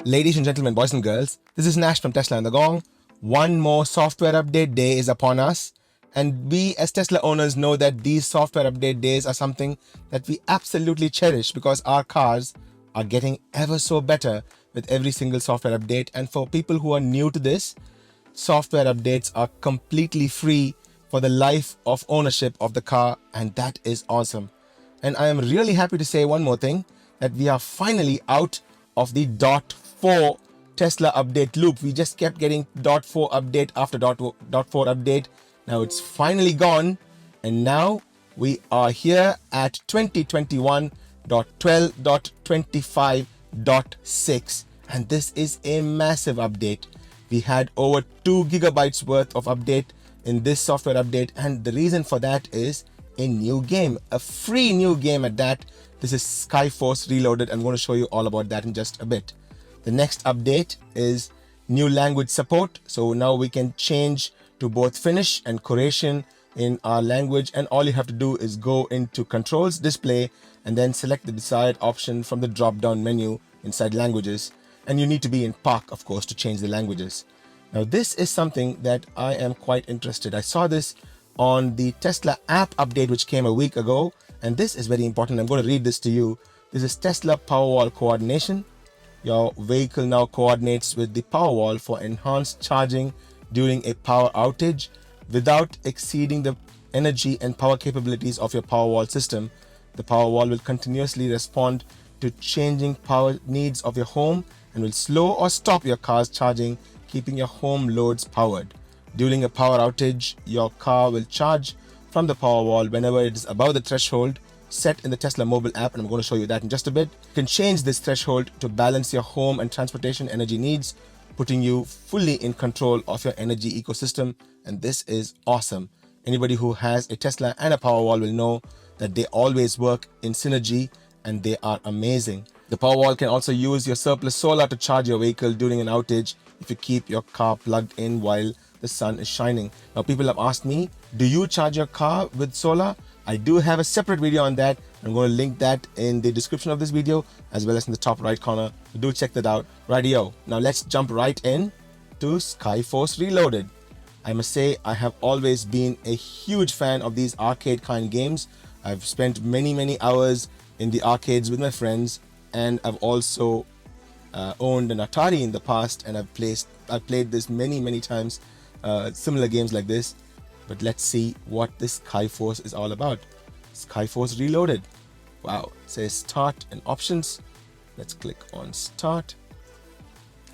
Ladies and gentlemen, boys and girls, this is Nash from Tesla and the Gong. One more software update day is upon us, and we as Tesla owners know that these software update days are something that we absolutely cherish because our cars are getting ever so better with every single software update. And for people who are new to this, software updates are completely free for the life of ownership of the car, and that is awesome. And I am really happy to say one more thing, that we are finally out of the .4 Tesla update loop. We just kept getting .4 update after .4 update. Now it's finally gone, and now we are here at 2021.12.25.6, and this is a massive update. We had over 2 gigabytes worth of update in this software update, and the reason for that is a new game, a free new game at that. This is Skyforce Reloaded. I'm going to show you all about that in just a bit. The next update is new language support. So now we can change to both Finnish and Croatian in our language, and all you have to do is go into Controls, Display, and then select the desired option from the drop-down menu inside Languages. And you need to be in Park, of course, to change the languages. Now this is something that I am quite interested. I saw this on the Tesla app update which came a week ago, and this is very important. I'm going to read this to you. This is Tesla Powerwall Co-ordination. Your vehicle now coordinates with the Powerwall for enhanced charging during a power outage without exceeding the energy and power capabilities of your Powerwall system. The Powerwall will continuously respond to changing power needs of your home and will slow or stop your car's charging, keeping your home loads powered. During a power outage, your car will charge from the Powerwall whenever it is above the threshold set in the Tesla mobile app, and I'm going to show you that in just a bit. You can change this threshold to balance your home and transportation energy needs, putting you fully in control of your energy ecosystem, and this is awesome. Anybody who has a Tesla and a Powerwall will know that they always work in synergy, and they are amazing. The Powerwall can also use your surplus solar to charge your vehicle during an outage if you keep your car plugged in while the sun is shining. Now people have asked me, do you charge your car with solar? I do have a separate video on that. I'm going to link that in the description of this video as well as in the top right corner. So do check that out. Rightio. Now let's jump right in to Skyforce Reloaded. I must say I have always been a huge fan of these arcade kind games. I've spent many hours in the arcades with my friends, and I've also owned an Atari in the past, and I've played this many times, similar games like this. But let's see what this Skyforce is all about. Skyforce Reloaded. Wow, it says Start and Options. Let's click on Start.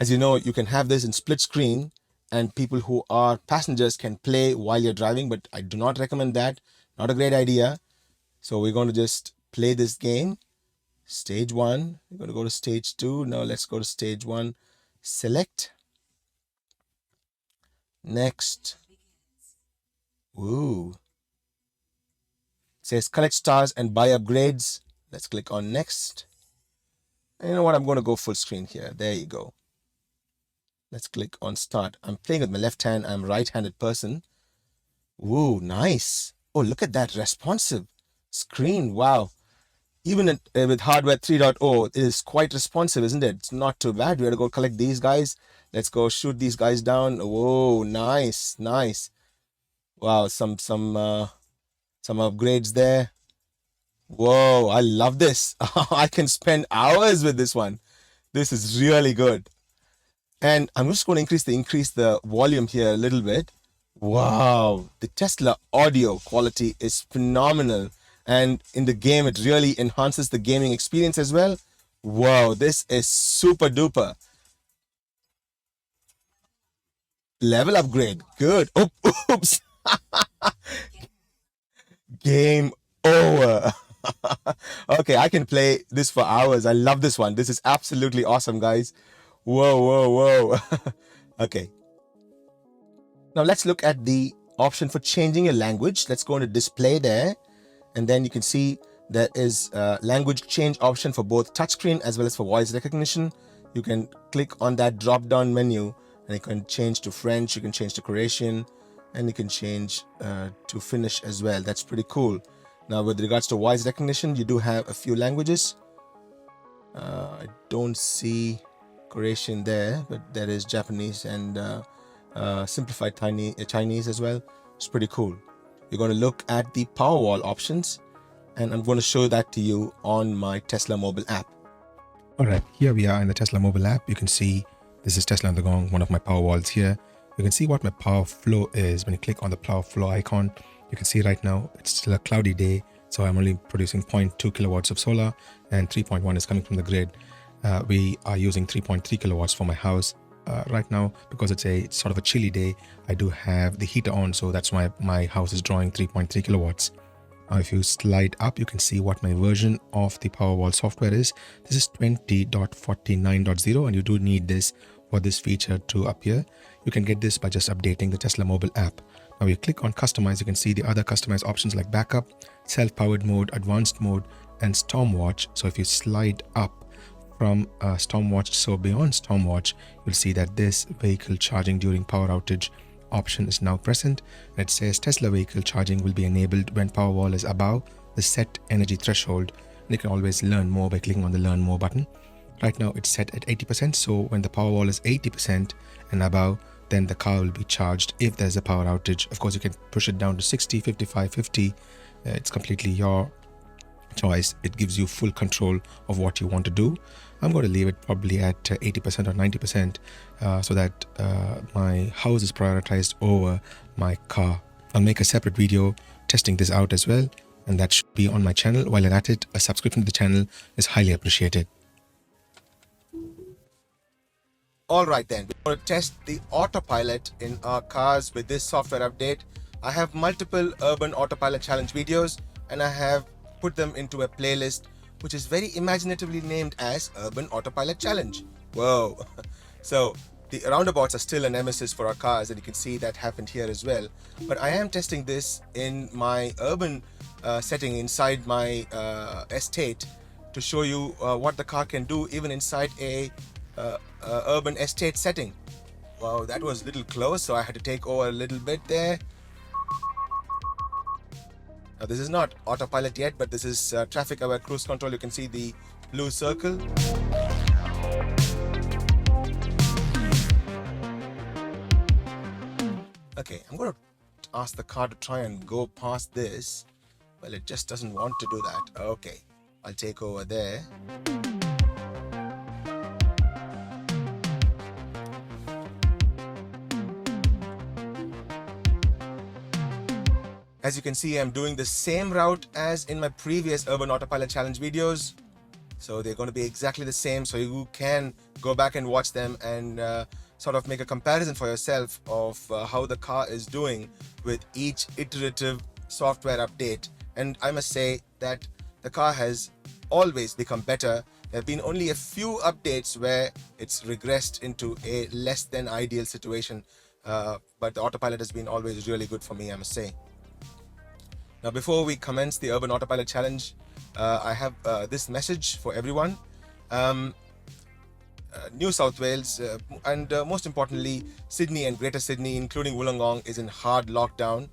As you know, you can have this in split screen, and people who are passengers can play while you're driving, but I do not recommend that. Not a great idea. So we're going to just play this game. Stage 1. We're going to go to Stage 2. Now let's go to Stage 1. Select. Next. Ooh. It says collect stars and buy upgrades. Let's click on Next. And you know what? I'm going to go full screen here. There you go. Let's click on Start. I'm playing with my left hand. I'm a right-handed person. Ooh, nice. Oh, look at that responsive screen. Wow. Even with hardware 3.0, it is quite responsive, isn't it? It's not too bad. We got to go collect these guys. Let's go shoot these guys down. Whoa, nice. Wow, some upgrades there. Whoa, I love this. I can spend hours with this one. This is really good. And I'm just going to increase the volume here a little bit. Wow, the Tesla audio quality is phenomenal. And in the game, it really enhances the gaming experience as well. Wow, this is super duper. Level upgrade. Good. Oh, oops. Game over. Okay, I can play this for hours. I love this one. This is absolutely awesome, guys. Whoa. Okay. Now let's look at the option for changing your language. Let's go into display there. And then you can see there is a language change option for both touchscreen as well as for voice recognition. You can click on that drop-down menu and you can change to French, you can change to Croatian, and you can change to Finnish as well. That's pretty cool. Now with regards to voice recognition, you do have a few languages. I don't see Croatian there, but there is Japanese and simplified Chinese as well. It's pretty cool. We're going to look at the Powerwall options, and I'm going to show that to you on my Tesla mobile app. All right, here we are in the Tesla mobile app. You can see this is Tesla on the Gong, one of my Powerwalls here. You can see what my power flow is. When you click on the power flow icon, you can see right now it's still a cloudy day, so I'm only producing 0.2 kilowatts of solar and 3.1 is coming from the grid. We are using 3.3 kilowatts for my house right now because it's a sort of a chilly day. I do have the heater on, so that's why my house is drawing 3.3 kilowatts. Now, if you slide up, you can see what my version of the Powerwall software is. This is 20.49.0, and you do need this for this feature to appear. You can get this by just updating the Tesla mobile app. Now, you click on customize, you can see the other customized options like backup, self-powered mode, advanced mode, and Stormwatch. So if you slide up from Stormwatch, so beyond Stormwatch, you'll see that this vehicle charging during power outage option is now present, and it says Tesla vehicle charging will be enabled when Powerwall is above the set energy threshold. And you can always learn more by clicking on the learn more button. Right now it's set at 80%, so when the Powerwall is 80% and above, then the car will be charged if there's a power outage. Of course, you can push it down to 60, 55, 50. It's completely your choice. It gives you full control of what you want to do. I'm going to leave it probably at 80% or 90% so that my house is prioritized over my car. I'll make a separate video testing this out as well, and that should be on my channel. While at it, a subscription to the channel is highly appreciated. All right then, we're going to test the autopilot in our cars with this software update. I have multiple Urban Autopilot challenge videos, and I have put them into a playlist which is very imaginatively named as Urban Autopilot Challenge. Whoa. So the roundabouts are still a nemesis for our cars, and you can see that happened here as well. But I am testing this in my urban setting inside my estate to show you what the car can do even inside a urban estate setting. Wow, that was a little close, so I had to take over a little bit there. Now, this is not autopilot yet, but this is traffic aware cruise control. You can see the blue circle. Okay, I'm going to ask the car to try and go past this. Well, it just doesn't want to do that. Okay, I'll take over there. As you can see, I'm doing the same route as in my previous Urban Autopilot Challenge videos. So they're going to be exactly the same. So you can go back and watch them and sort of make a comparison for yourself of how the car is doing with each iterative software update. And I must say that the car has always become better. There have been only a few updates where it's regressed into a less than ideal situation. But the autopilot has been always really good for me, I must say. Now, before we commence the Urban Autopilot Challenge, I have this message for everyone. New South Wales and most importantly, Sydney and Greater Sydney, including Wollongong, is in hard lockdown.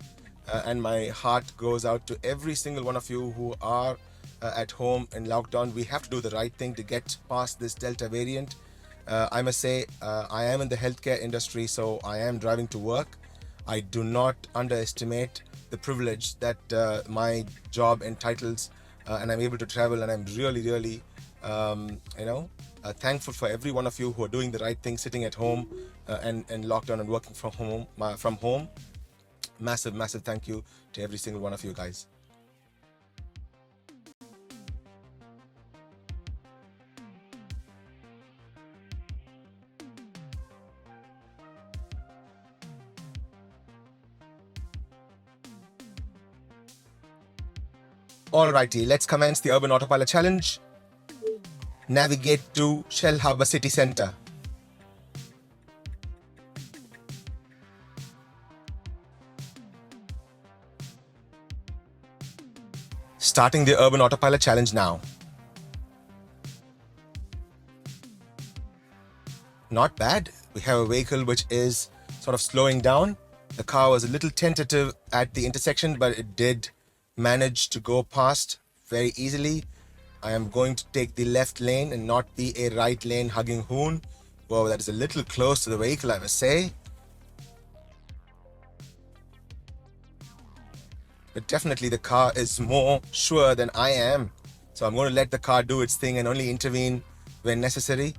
And my heart goes out to every single one of you who are at home in lockdown. We have to do the right thing to get past this Delta variant. I must say, I am in the healthcare industry, so I am driving to work. I do not underestimate the privilege that my job entitles, and I'm able to travel, and I'm really thankful for every one of you who are doing the right thing, sitting at home and lockdown and working from home. Massive thank you to every single one of you guys. Alrighty, let's commence the Urban Autopilot Challenge. Navigate to Shellharbour City Centre. Starting the Urban Autopilot Challenge now. Not bad. We have a vehicle which is sort of slowing down. The car was a little tentative at the intersection, but it did manage to go past very easily. I am going to take the left lane and not be a right lane hugging hoon. Whoa, that is a little close to the vehicle, I must say. But definitely the car is more sure than I am. So I'm going to let the car do its thing and only intervene when necessary.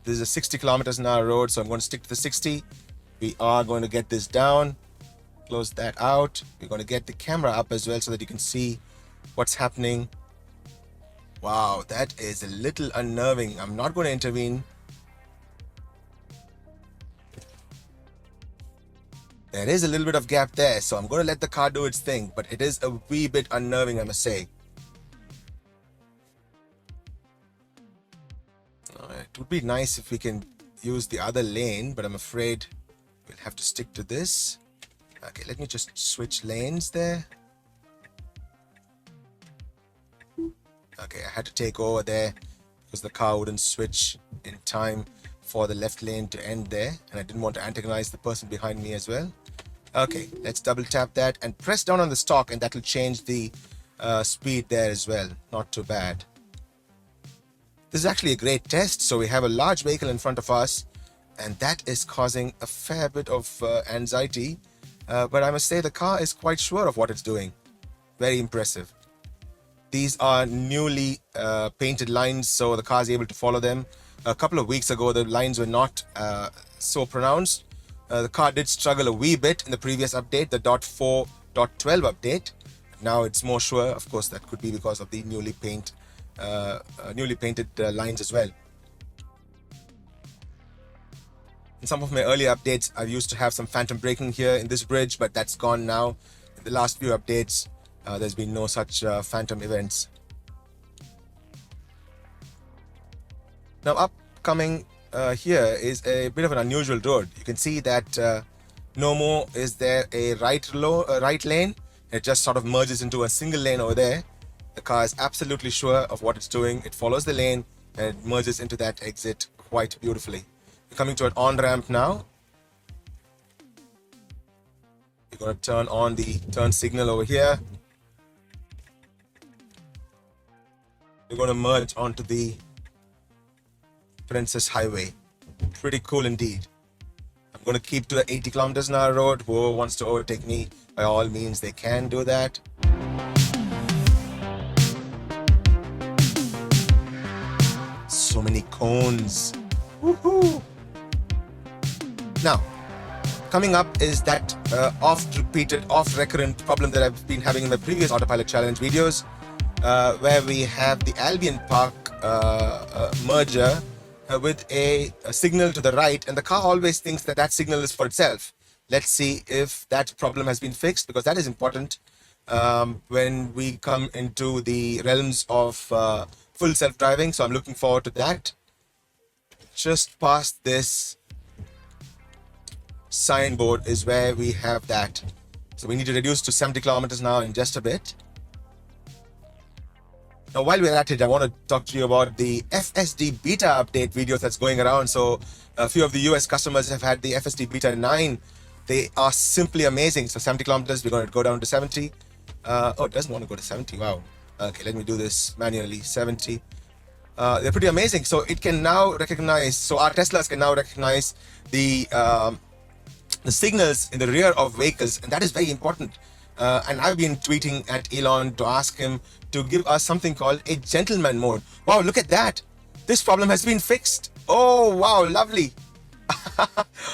This is a 60 kilometers an hour road, so I'm going to stick to the 60. We are going to get this down. Close that out. We're going to get the camera up as well so that you can see what's happening. Wow, that is a little unnerving. I'm not going to intervene. There is a little bit of gap there, so I'm going to let the car do its thing, but it is a wee bit unnerving, I must say. It would be nice if we can use the other lane, but I'm afraid we'll have to stick to this. Okay, let me just switch lanes there. Okay, I had to take over there because the car wouldn't switch in time for the left lane to end there, and I didn't want to antagonize the person behind me as well. Okay, let's double tap that and press down on the stalk, and that will change the speed there as well. Not too bad. This is actually a great test. So we have a large vehicle in front of us, and that is causing a fair bit of anxiety. But I must say the car is quite sure of what it's doing. Very impressive. These are newly painted lines, so the car is able to follow them. A couple of weeks ago, the lines were not so pronounced. The car did struggle a wee bit in the previous update, the .4.12 update. Now it's more sure. Of course, that could be because of the newly painted lines as well. In some of my earlier updates, I used to have some phantom braking here in this bridge, but that's gone now. In the last few updates, there's been no such phantom events. Now, upcoming here is a bit of an unusual road. You can see that no more is there a right lane. It just sort of merges into a single lane over there. The car is absolutely sure of what it's doing. It follows the lane and it merges into that exit quite beautifully. We're coming to an on-ramp now. We're going to turn on the turn signal over here. We're going to merge onto the Princess Highway. Pretty cool indeed. I'm going to keep to the 80 kilometers an hour road. Whoever wants to overtake me, by all means, they can do that. So many cones. Woohoo! Now, coming up is that off-recurrent problem that I've been having in my previous Autopilot Challenge videos, where we have the Albion Park merger with a signal to the right, and the car always thinks that that signal is for itself. Let's see if that problem has been fixed, because that is important when we come into the realms of full self-driving. So I'm looking forward to that. Just past this signboard is where we have that. So we need to reduce to 70 kilometers an hour in just a bit. Now, while we're at it, I want to talk to you about the FSD Beta update videos that's going around. So a few of the US customers have had the FSD Beta 9. They are simply amazing. So 70 kilometers, we're going to go down to 70. Oh, it doesn't want to go to 70. Wow. Okay, let me do this manually. 70. They're pretty amazing. So it can now recognize, so our Teslas can now recognize the signals in the rear of vehicles, and that is very important. And I've been tweeting at Elon to ask him to give us something called a gentleman mode. Wow, look at that. This problem has been fixed. Oh, wow, lovely.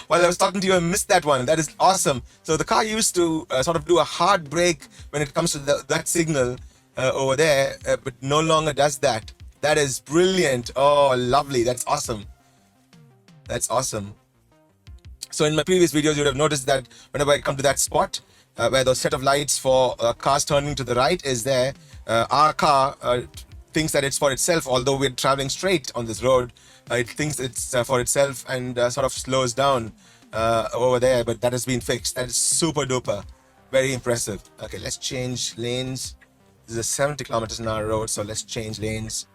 While I was talking to you, I missed that one. That is awesome. So the car used to sort of do a hard brake when it comes to that signal over there, but no longer does that. That is brilliant. Oh, lovely. That's awesome. That's awesome. So in my previous videos, you would have noticed that whenever I come to that spot where those set of lights for cars turning to the right is there, our car thinks that it's for itself, although we're traveling straight on this road. It thinks it's for itself and sort of slows down over there, but that has been fixed. That is super duper. Very impressive. Okay, let's change lanes. This is a 70 kilometers an hour road, so let's change lanes.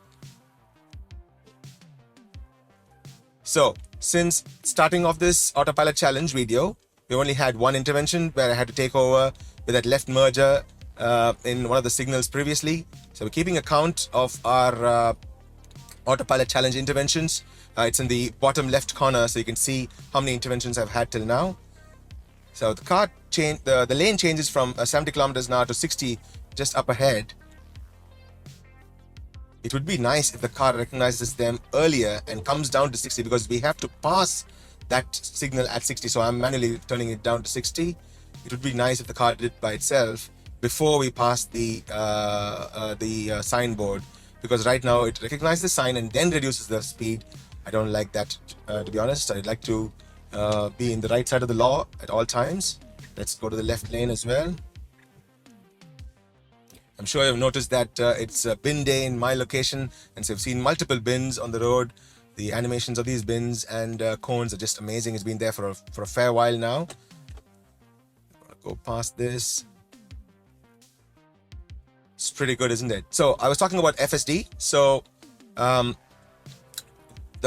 So, since starting off this Autopilot Challenge video, we only had one intervention where I had to take over with that left merger in one of the signals previously. So we're keeping account of our autopilot challenge interventions. It's in the bottom left corner, so you can see how many interventions I've had till now. So the car the lane changes from 70 kilometers an hour to 60 just up ahead. It would be nice if the car recognizes them earlier and comes down to 60, because we have to pass that signal at 60. So I'm manually turning it down to 60. It would be nice if the car did it by itself before we pass the signboard, because right now it recognizes the sign and then reduces the speed. I don't like that, to be honest. I'd like to be in the right side of the law at all times. Let's go to the left lane as well. I'm sure you've noticed that it's a bin day in my location, and so you've seen multiple bins on the road. The animations of these bins and cones are just amazing. It's been there for a fair while now. Go past this. It's pretty good, isn't it? So I was talking about FSD. So the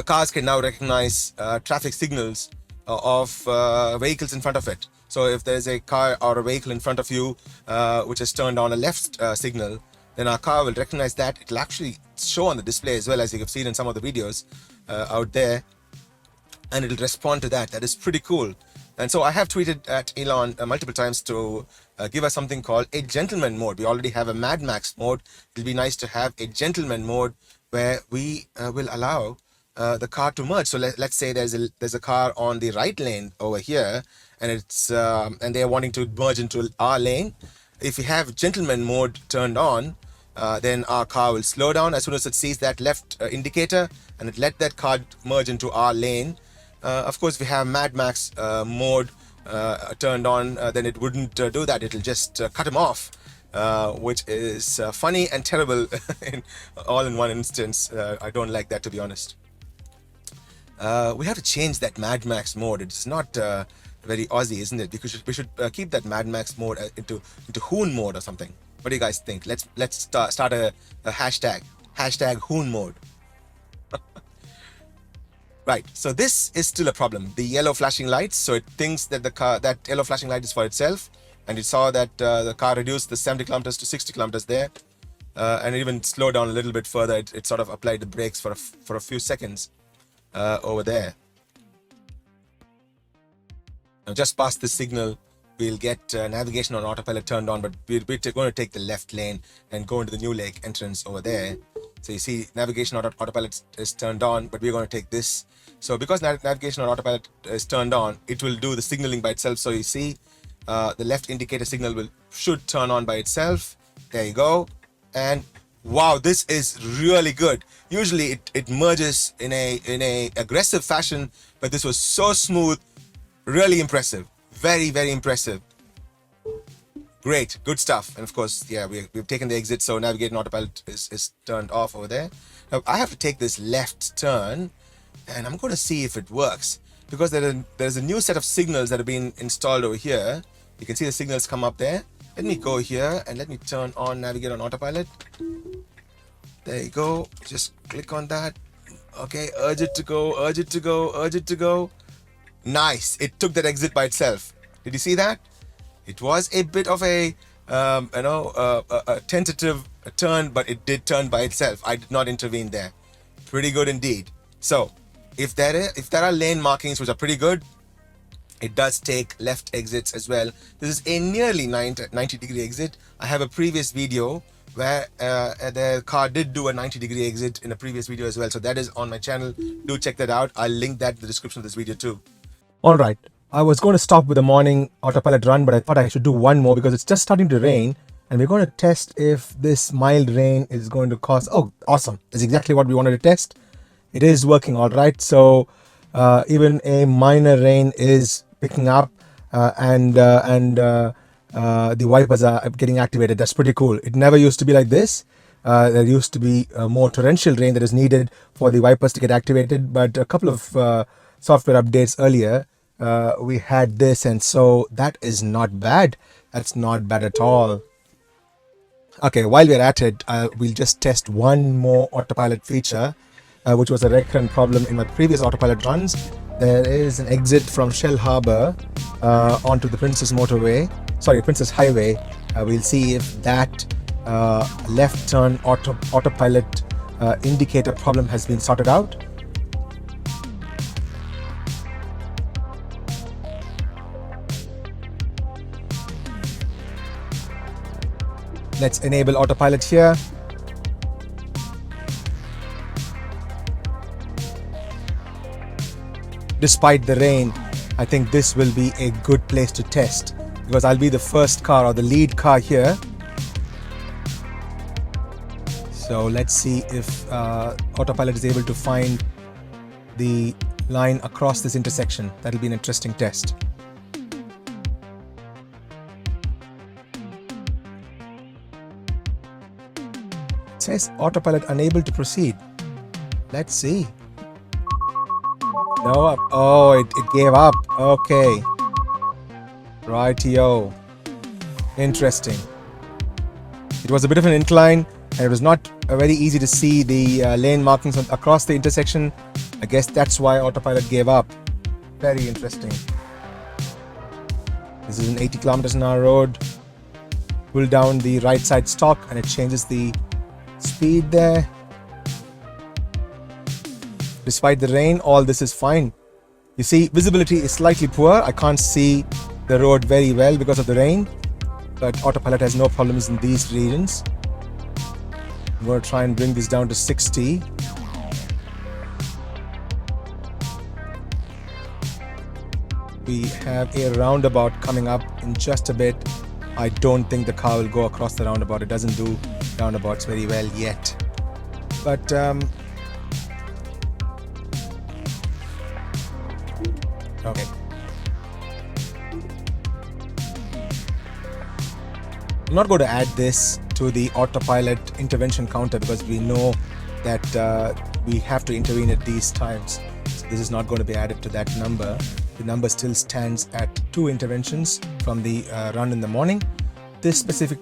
cars can now recognize traffic signals of vehicles in front of it. So if there's a car or a vehicle in front of you which has turned on a left signal, then our car will recognize that. It'll actually show on the display as well, as you have seen in some of the videos out there, and it'll respond to that. That is pretty cool. And so I have tweeted at Elon multiple times to give us something called a gentleman mode. We already have a Mad Max mode. It'll be nice to have a gentleman mode where we will allow the car to merge. So let's say there's a car on the right lane over here, and it's and they're wanting to merge into our lane. If we have gentleman mode turned on, then our car will slow down as soon as it sees that left indicator, and it let that car merge into our lane. Of course, if we have Mad Max mode turned on, then it wouldn't do that. It'll just cut him off, which is funny and terrible all in one instance. I don't like that, to be honest. We have to change that Mad Max mode. It's not very Aussie, isn't it? We should keep that Mad Max mode into Hoon mode or something. What do you guys think? Let's start a hashtag Hoon mode. Right, so this is still a problem. The yellow flashing lights. So it thinks that that yellow flashing light is for itself, and it saw that the car reduced the 70 kilometers to 60 kilometers there, and it even slowed down a little bit further. It sort of applied the brakes for a few seconds over there. Now, just past this signal, we'll get navigation on autopilot turned on, but we're going to take the left lane and go into the new lake entrance over there. So you see navigation on autopilot is turned on, but we're going to take this. So because navigation on autopilot is turned on, it will do the signaling by itself. So you see the left indicator signal should turn on by itself. There you go. And wow, this is really good. Usually it merges in a aggressive fashion, but this was so smooth, really impressive. Very, very impressive. Great, good stuff. And of course, yeah, we've taken the exit, so navigating autopilot is turned off over there. Now I have to take this left turn, and I'm going to see if it works, because there's a new set of signals that have been installed over here. You can see the signals come up there. Let me go here and let me turn on navigate on autopilot. There you go. Just click on that. Okay, urge it to go, urge it to go, urge it to go. Nice. It took that exit by itself. Did you see that? It was a bit of a tentative turn, but it did turn by itself. I did not intervene there. Pretty good indeed. So if there are lane markings which are pretty good, it does take left exits as well. This is a nearly 90-degree exit. I have a previous video where the car did do a 90-degree exit in a previous video as well. So that is on my channel. Do check that out. I'll link that in the description of this video too. All right. I was going to stop with the morning autopilot run, but I thought I should do one more because it's just starting to rain, and we're going to test if this mild rain is going to cause... Oh, awesome. That's exactly what we wanted to test. It is working all right. So even a minor rain is picking up and the wipers are getting activated. That's pretty cool. It never used to be like this. There used to be more torrential rain that is needed for the wipers to get activated, but a couple of software updates earlier, we had this, and so that is not bad. That's not bad at all. Okay, while we're at it, we'll just test one more autopilot feature, which was a recurrent problem in my previous autopilot runs. There is an exit from Shell Harbour onto the Princess Highway. We'll see if that left turn autopilot indicator problem has been sorted out. Let's enable autopilot here. Despite the rain, I think this will be a good place to test because I'll be the first car or the lead car here. So let's see if autopilot is able to find the line across this intersection. That'll be an interesting test. It says autopilot unable to proceed. Let's see. No, oh, it gave up. Okay. Rightio. Interesting. It was a bit of an incline and it was not very easy to see the lane markings across the intersection. I guess that's why autopilot gave up. Very interesting. This is an 80 kilometers an hour road. Pull down the right side stalk and it changes the speed there. Despite the rain, all this is fine. You see, visibility is slightly poor. I can't see the road very well because of the rain, but autopilot has no problems in these regions. I'm going to try and bring this down to 60. We have a roundabout coming up in just a bit. I don't think the car will go across the roundabout. It doesn't do roundabouts very well yet. But okay. I'm not going to add this to the autopilot intervention counter because we know that we have to intervene at these times. So this is not going to be added to that number. The number still stands at 2 interventions from the run in the morning. This specific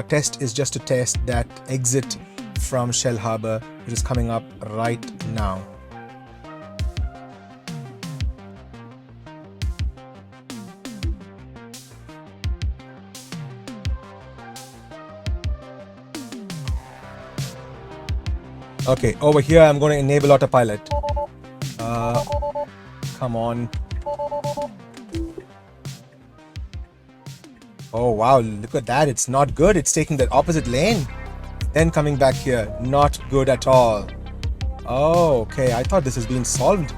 test is just to test that exit from Shell Harbour, which is coming up right now. Okay, over here I'm going to enable autopilot. Come on. Oh wow, look at that. It's not good. It's taking the opposite lane. Then coming back here. Not good at all. Oh, okay. I thought this has been solved.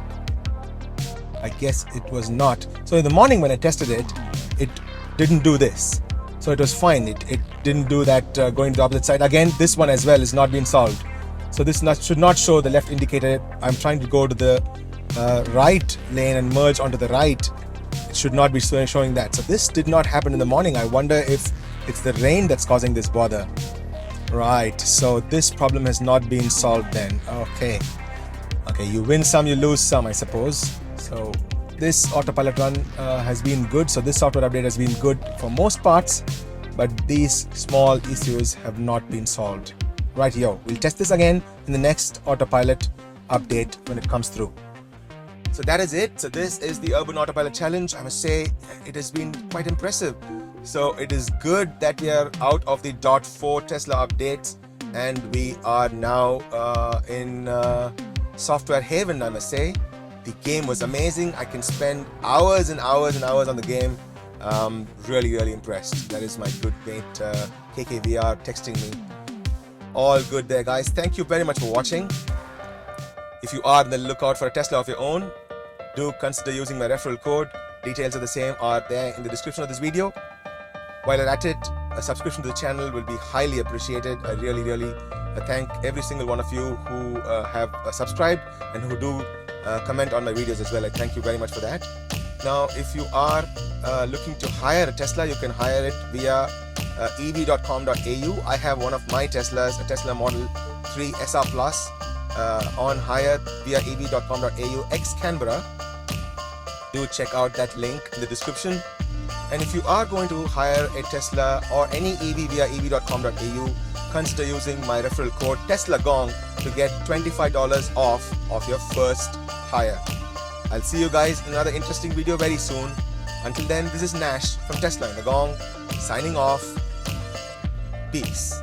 I guess it was not. So in the morning when I tested it, it didn't do this. So it was fine. It didn't do that going to the opposite side. Again, this one as well is not being solved. So this should not show the left indicator. I'm trying to go to the right lane and merge onto the right. It should not be showing that. So this did not happen in the morning. I wonder if it's the rain that's causing this bother. Right, so this problem has not been solved then. Okay, you win some, you lose some, I suppose. So this autopilot run has been good. So this software update has been good for most parts, but these small issues have not been solved. Right, we'll test this again in the next autopilot update when it comes through. So that is it. So this is the Urban Autopilot challenge. I must say it has been quite impressive. So it is good that we are out of the .4 Tesla updates and we are now in software haven, I must say. The game was amazing. I can spend hours and hours and hours on the game. Really impressed. That is my good mate KKVR texting me. All good there, guys. Thank you very much for watching. If you are on the lookout for a Tesla of your own, do consider using my referral code. Details of the same are there in the description of this video. While you're at it, a subscription to the channel will be highly appreciated. I really thank every single one of you who have subscribed and who do comment on my videos as well. I thank you very much for that. Now, if you are looking to hire a Tesla, you can hire it via ev.com.au. I have one of my Teslas, a Tesla Model 3 SR Plus, on hire via ev.com.au Ex-Canberra. Do check out that link in the description. And if you are going to hire a Tesla or any EV via ev.com.au, consider using my referral code TESLAGONG to get $25 off of your first hire. I'll see you guys in another interesting video very soon. Until then, this is Nash from Tesla and the Gong, signing off. Peace.